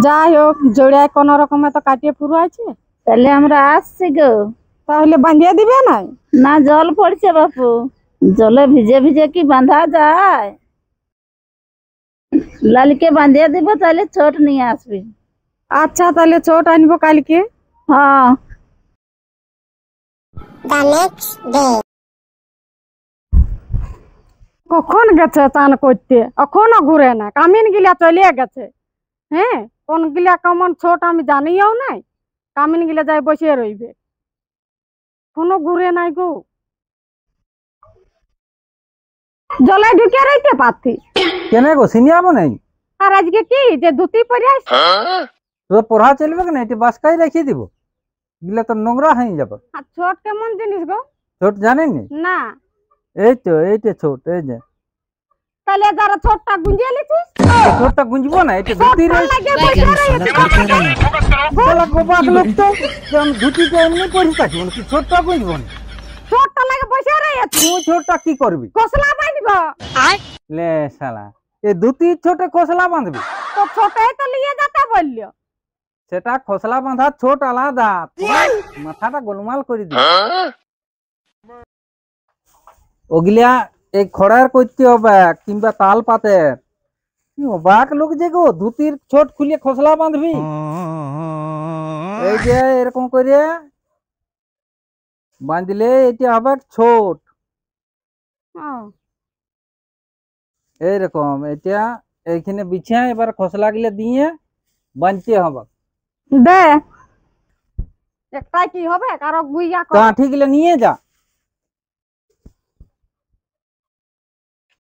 যাই হোক জড়িয়ে কোন রকমে তো কাটিয়ে পুরো আছে। তাহলে আমরা আসছি গো। তাহলে বাঁধিয়ে দিবে না? না জল পড়ছে বাপু, জলে ভিজে ভিজে কি বাঁধা যায়? লালিকে বাঁধিয়ে দিব, তাহলে ছোট নিয়ে আসবি। আচ্ছা তাহলে ছোট আনবো কালকে। হ্যাঁ। কখন গেছে চান করতে, এখনো ঘুরে না। কামিন গিলা চলে গেছে। হ্যাঁ, কোন গিলা কেমন ছোট আমি জানিও নাই। কামিন গিলা যাই বসে রইবে, কোনো ঘুরে নাই গো। জলে ঢুকে রইতে পারতি কেন গো সিনিয়াবো নাই? আর আজকে কি যে ধুতি পরে আসছে? তো পড়া চলবে না, এটি বাসকাই রেখে দিব, গিলা তো নোংরা হয়ে যাবে। আর ছোট কেমন জিনিস গো? ছোট জানেননি? না। এই তো এইটা ছোট, এই যে তাহলে যারা ছোটটা গুঞ্জিয়ে লিছিস, ছোটটা গুঞ্জবো না, এটা ধুতি রে। বলা গোপাক লোক তো ধুতিটা এমনি পরে থাকি, কি ছোটটা গুঞ্জবো না? ছোটটা লাগে বসে রয়েছে। তুই ছোটটা কি করবি? খসলা বাঁধব। লে শালা, এই ধুতি ছোট খোসলা বাঁধবি? তো ছোটই তো নিয়ে যেতে বললো। সেটা খোসলা বাঁধা ছোট আলাদা, মাথাটা গোলমাল করে দিবি। ওগুলা এই খড়ার করতে হবে কিংবা তাল পাতের। অবাক লোক যে গো, ধুতির ছোট খুলে খোসলা বাঁধবি? এই যে এরকম করে বাঁধলে এটা হবে ছোট। এইরকম এটা এইখানে বিছা, এবার খোসলা গুলো দিয়ে বাঁধতে হবে। দে একটাই কি হবে, কারো গুইয়া কাঠি গুলো নিয়ে যা।